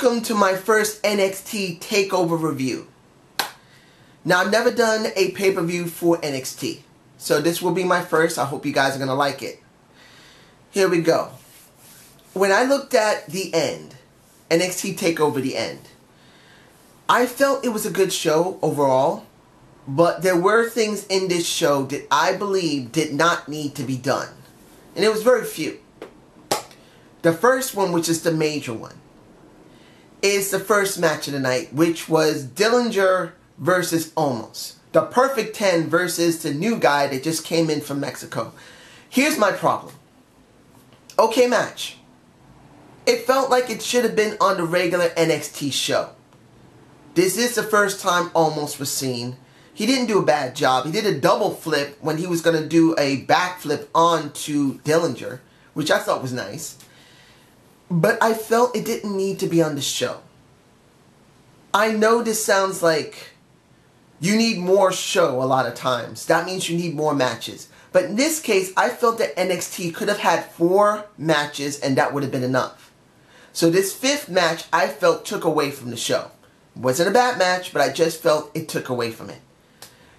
Welcome to my first NXT TakeOver review. Now, I've never done a pay-per-view for NXT, so this will be my first. I hope you guys are going to like it. Here we go. When I looked at the end, NXT TakeOver the end, I felt it was a good show overall, but there were things in this show that I believe did not need to be done. And it was very few. The first one, which is the major one, is the first match of the night, which was Dillinger versus Omos. The Perfect 10 versus the new guy that just came in from Mexico. Here's my problem. Okay match. It felt like it should have been on the regular NXT show. This is the first time Omos was seen. He didn't do a bad job. He did a double flip when he was going to do a backflip onto Dillinger, which I thought was nice. But I felt it didn't need to be on the show. I know this sounds like you need more show a lot of times. That means you need more matches. But in this case, I felt that NXT could have had 4 matches and that would have been enough. So this 5th match, I felt took away from the show. It wasn't a bad match, but I just felt it took away from it.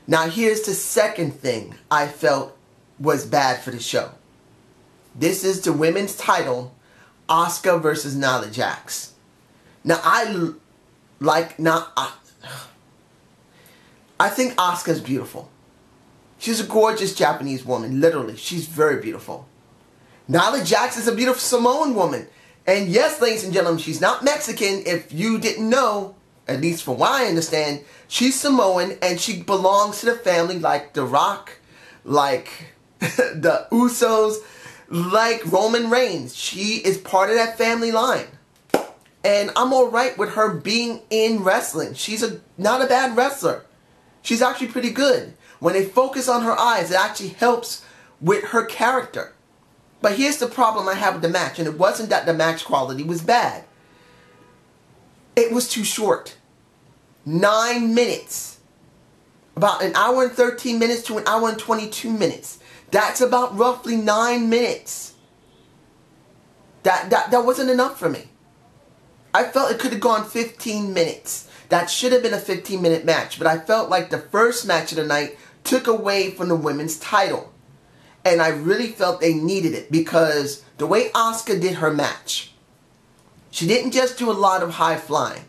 Now here's the second thing I felt was bad for the show. This is the women's title, Asuka versus Nia Jax. Now I think Asuka's beautiful. She's a gorgeous Japanese woman, literally. She's very beautiful. Nia Jax is a beautiful Samoan woman. And yes, ladies and gentlemen, she's not Mexican. If you didn't know, at least from what I understand, she's Samoan and she belongs to the family like The Rock, like the Usos, like Roman Reigns. She is part of that family line. And I'm alright with her being in wrestling. She's not a bad wrestler. She's actually pretty good. When they focus on her eyes, it actually helps with her character. But here's the problem I have with the match. And it wasn't that the match quality was bad. It was too short. 9 minutes. About an hour and 13 minutes to an hour and 22 minutes. That's about roughly 9 minutes. That wasn't enough for me. I felt it could have gone 15 minutes. That should have been a 15-minute match. But I felt like the first match of the night took away from the women's title. And I really felt they needed it because the way Asuka did her match, she didn't just do a lot of high flying.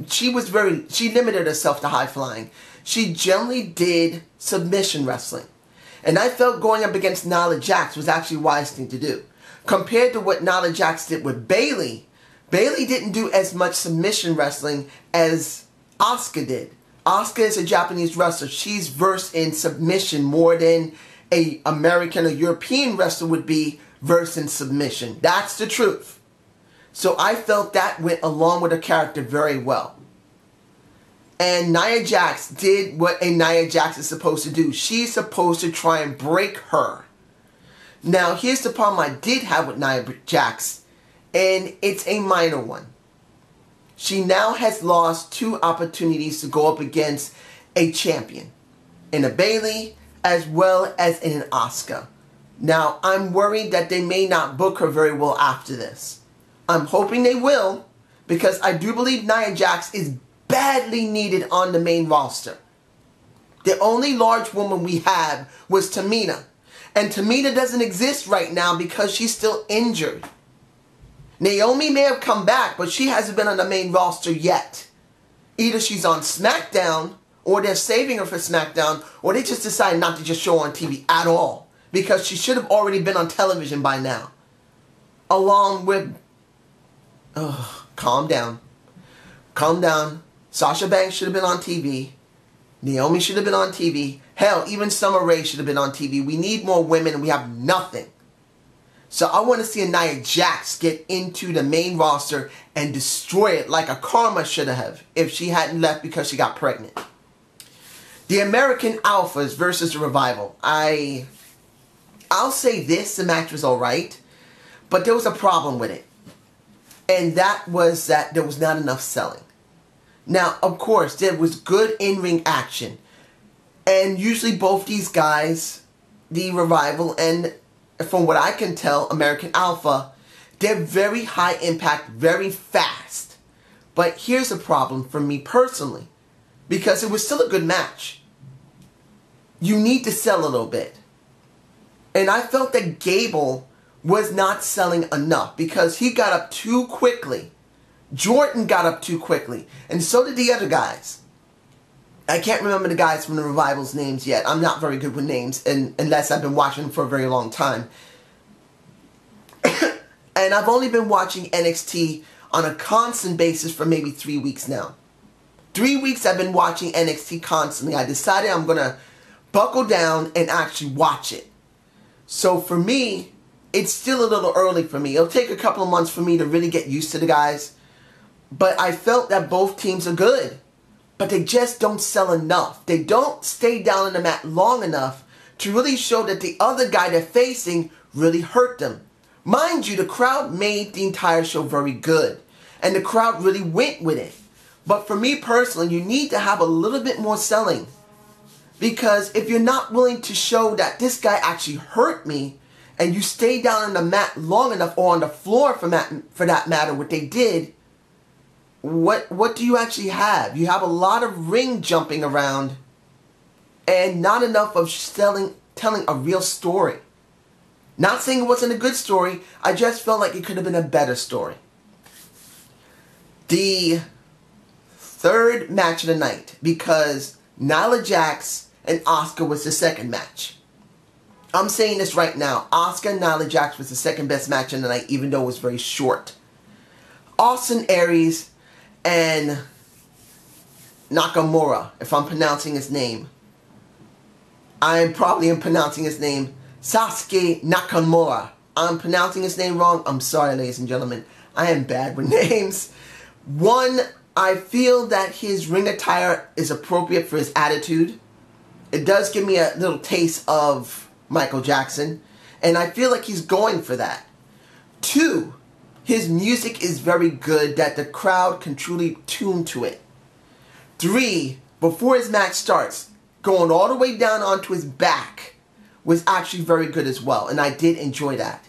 She limited herself to high flying. She generally did submission wrestling. And I felt going up against Nia Jax was actually a wise thing to do. Compared to what Nia Jax did with Bayley, Bayley didn't do as much submission wrestling as Asuka did. Asuka is a Japanese wrestler. She's versed in submission more than an American or European wrestler would be versed in submission. That's the truth. So I felt that went along with her character very well. And Nia Jax did what a Nia Jax is supposed to do. She's supposed to try and break her. Now, here's the problem I did have with Nia Jax, and it's a minor one. She now has lost 2 opportunities to go up against a champion, in a Bayley as well as in an Asuka. Now, I'm worried that they may not book her very well after this. I'm hoping they will, because I do believe Nia Jax is badly needed on the main roster. The only large woman we have was Tamina. And Tamina doesn't exist right now because she's still injured. Naomi may have come back, but she hasn't been on the main roster yet. Either she's on SmackDown, or they're saving her for SmackDown, or they just decided not to just show her on TV at all. Because she should have already been on television by now. Along with... calm down. Calm down. Sasha Banks should have been on TV. Naomi should have been on TV. Hell, even Summer Rae should have been on TV. We need more women and we have nothing. So I want to see a Nia Jax get into the main roster and destroy it like a Karma should have if she hadn't left because she got pregnant. The American Alphas versus the Revival. I'll say this, the match was alright, but there was a problem with it. And that was that there was not enough selling. Now, of course, there was good in-ring action. And usually both these guys, the Revival and, from what I can tell, American Alpha, they're very high impact, very fast. But here's a problem for me personally, because it was still a good match. You need to sell a little bit. And I felt that Gable was not selling enough because he got up too quickly. Jordan got up too quickly. And so did the other guys. I can't remember the guys from the Revival's names yet. I'm not very good with names unless I've been watching them for a very long time. And I've only been watching NXT on a constant basis for maybe 3 weeks now. 3 weeks I've been watching NXT constantly. I decided I'm going to buckle down and actually watch it. So for me, it's still a little early for me. It'll take a couple of months for me to really get used to the guys. But I felt that both teams are good. But they just don't sell enough. They don't stay down on the mat long enough to really show that the other guy they're facing really hurt them. Mind you, the crowd made the entire show very good. And the crowd really went with it. But for me personally, you need to have a little bit more selling. Because if you're not willing to show that this guy actually hurt me, and you stay down on the mat long enough, or on the floor for that matter, what they did, what do you actually have? You have a lot of ring jumping around, and not enough of telling a real story. Not saying it wasn't a good story, I just felt like it could have been a better story. The third match of the night, because Nia Jax and Asuka was the second match. I'm saying this right now. Asuka and Nia Jax was the second best match of the night, even though it was very short. Aries and Nakamura, if I'm pronouncing his name. I probably am pronouncing his name Sasuke Nakamura. I'm pronouncing his name wrong. I'm sorry, ladies and gentlemen. I am bad with names. One, I feel that his ring attire is appropriate for his attitude. It does give me a little taste of Michael Jackson, and I feel like he's going for that. Two, his music is very good that the crowd can truly tune to it. Three, before his match starts, going all the way down onto his back was actually very good as well, and I did enjoy that.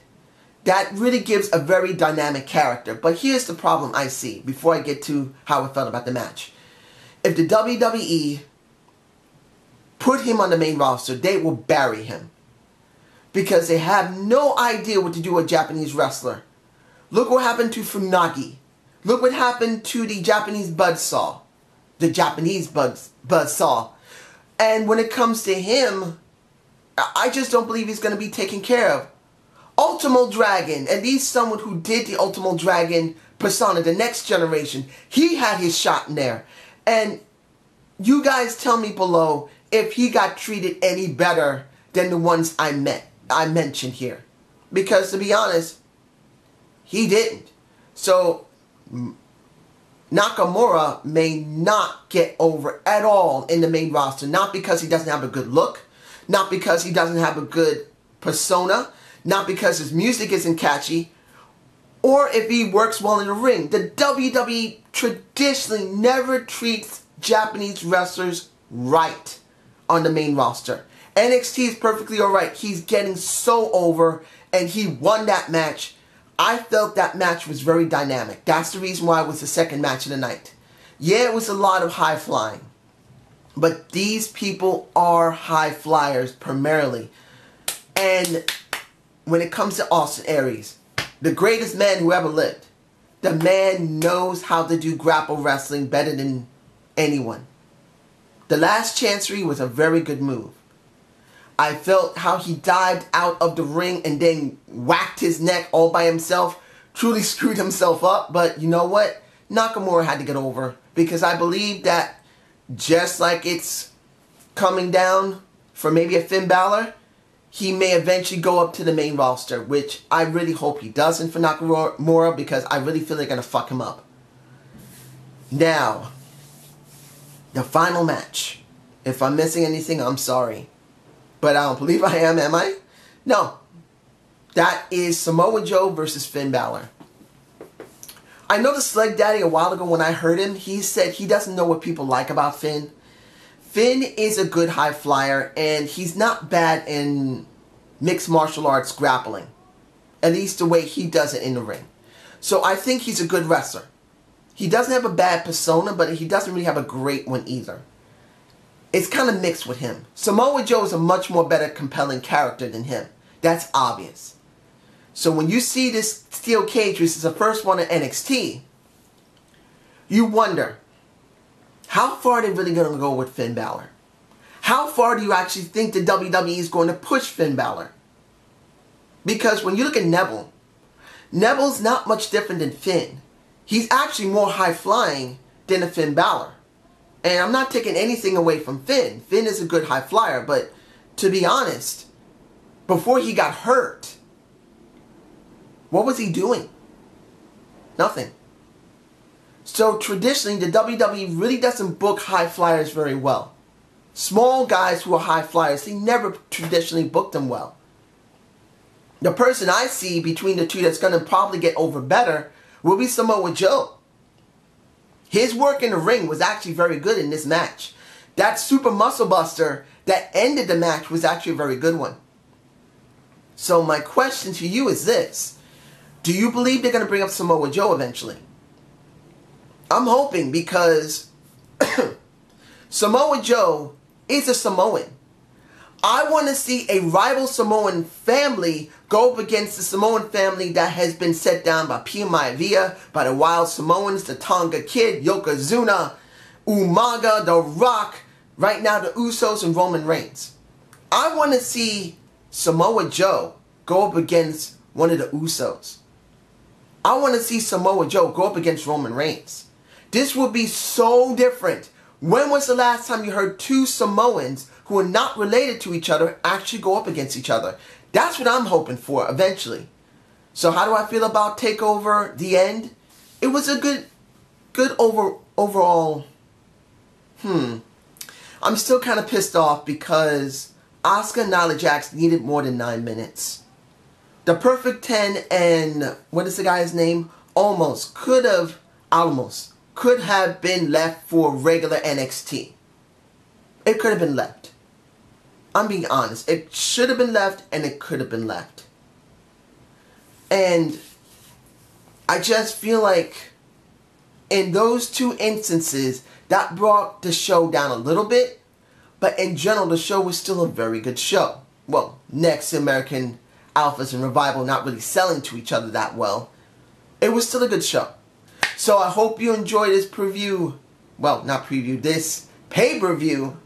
That really gives a very dynamic character. But here's the problem I see before I get to how I felt about the match. If the WWE put him on the main roster, they will bury him. Because they have no idea what to do with a Japanese wrestler. Look what happened to Funagi. Look what happened to the Japanese Buzzsaw. The Japanese Buzzsaw. And when it comes to him, I just don't believe he's going to be taken care of. Ultimo Dragon, and he's someone who did the Ultimo Dragon persona, the next generation. He had his shot in there. And you guys tell me below if he got treated any better than the ones I mentioned here. Because to be honest, he didn't. So Nakamura may not get over at all in the main roster. Not because he doesn't have a good look. Not because he doesn't have a good persona. Not because his music isn't catchy. Or if he works well in the ring. The WWE traditionally never treats Japanese wrestlers right on the main roster. NXT is perfectly alright. He's getting so over, and he won that match. I felt that match was very dynamic. That's the reason why it was the second match of the night. Yeah, it was a lot of high flying. But these people are high flyers primarily. And when it comes to Aries, the greatest man who ever lived, the man knows how to do grapple wrestling better than anyone. The Last Chancery was a very good move. I felt how he dived out of the ring and then whacked his neck all by himself. Truly screwed himself up. But you know what? Nakamura had to get over. Because I believe that just like it's coming down for maybe a Finn Balor, he may eventually go up to the main roster. Which I really hope he doesn't for Nakamura. Because I really feel they're going to fuck him up. Now, the final match. If I'm missing anything, I'm sorry. But I don't believe I am I? No. That is Samoa Joe versus Finn Balor. I know the Slag Daddy a while ago when I heard him, he said he doesn't know what people like about Finn. Finn is a good high flyer, and he's not bad in mixed martial arts grappling. At least the way he does it in the ring. So I think he's a good wrestler. He doesn't have a bad persona, but he doesn't really have a great one either. It's kind of mixed with him. Samoa Joe is a much more better, compelling character than him. That's obvious. So when you see this steel cage, which is the first one at NXT, you wonder, how far are they really going to go with Finn Balor? How far do you actually think the WWE is going to push Finn Balor? Because when you look at Neville, Neville's not much different than Finn. He's actually more high-flying than a Finn Balor. And I'm not taking anything away from Finn. Finn is a good high flyer, but to be honest, before he got hurt, what was he doing? Nothing. So traditionally, the WWE really doesn't book high flyers very well. Small guys who are high flyers, they never traditionally book them well. The person I see between the two that's going to probably get over better will be Samoa Joe. His work in the ring was actually very good in this match. That super muscle buster that ended the match was actually a very good one. So my question to you is this. Do you believe they're going to bring up Samoa Joe eventually? I'm hoping, because Samoa Joe is a Samoan. I want to see a rival Samoan family go up against the Samoan family that has been set down by Pia Maivia, by the Wild Samoans, the Tonga Kid, Yokozuna, Umaga, The Rock, right now the Usos and Roman Reigns. I want to see Samoa Joe go up against one of the Usos. I want to see Samoa Joe go up against Roman Reigns. This will be so different. When was the last time you heard two Samoans who are not related to each other actually go up against each other? That's what I'm hoping for eventually. So how do I feel about TakeOver, the end? It was a good overall. I'm still kind of pissed off because Asuka and Nia Jax needed more than 9 minutes. The Perfect 10 and, what is the guy's name? Almost could have been left for regular NXT. It could have been left. I'm being honest. It should have been left and it could have been left. And I just feel like in those two instances, that brought the show down a little bit. But in general, the show was still a very good show. Well, next American Alphas and Revival not really selling to each other that well. It was still a good show. So I hope you enjoy this preview. Well, not preview. This pay-per-view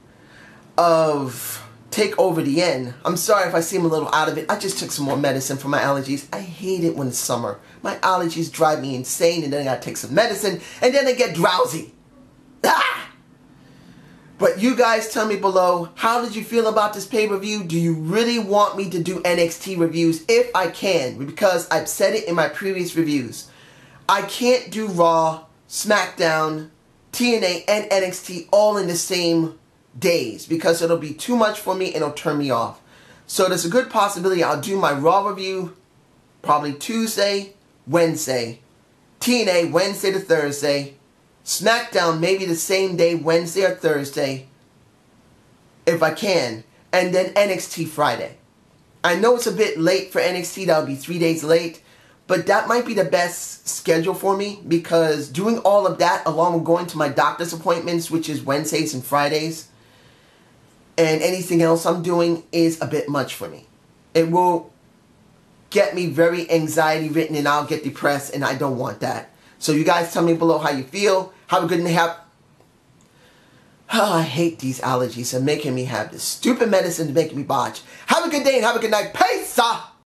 of TakeOver the End. I'm sorry if I seem a little out of it. I just took some more medicine for my allergies. I hate it when it's summer. My allergies drive me insane, and then I gotta take some medicine, and then I get drowsy. Ah! But you guys tell me below, how did you feel about this pay-per-view? Do you really want me to do NXT reviews? If I can, because I've said it in my previous reviews. I can't do Raw, SmackDown, TNA, and NXT all in the same days because it'll be too much for me and it'll turn me off. So there's a good possibility I'll do my Raw review probably Tuesday, Wednesday, TNA Wednesday to Thursday, SmackDown maybe the same day, Wednesday or Thursday, if I can, and then NXT Friday. I know it's a bit late for NXT, that'll be 3 days late, but that might be the best schedule for me because doing all of that along with going to my doctor's appointments, which is Wednesdays and Fridays, and anything else I'm doing is a bit much for me. It will get me very anxiety-ridden and I'll get depressed and I don't want that. So you guys tell me below how you feel. Have a good night. Oh, I hate these allergies. They're making me have this stupid medicine to make me botch. Have a good day and have a good night. Peace!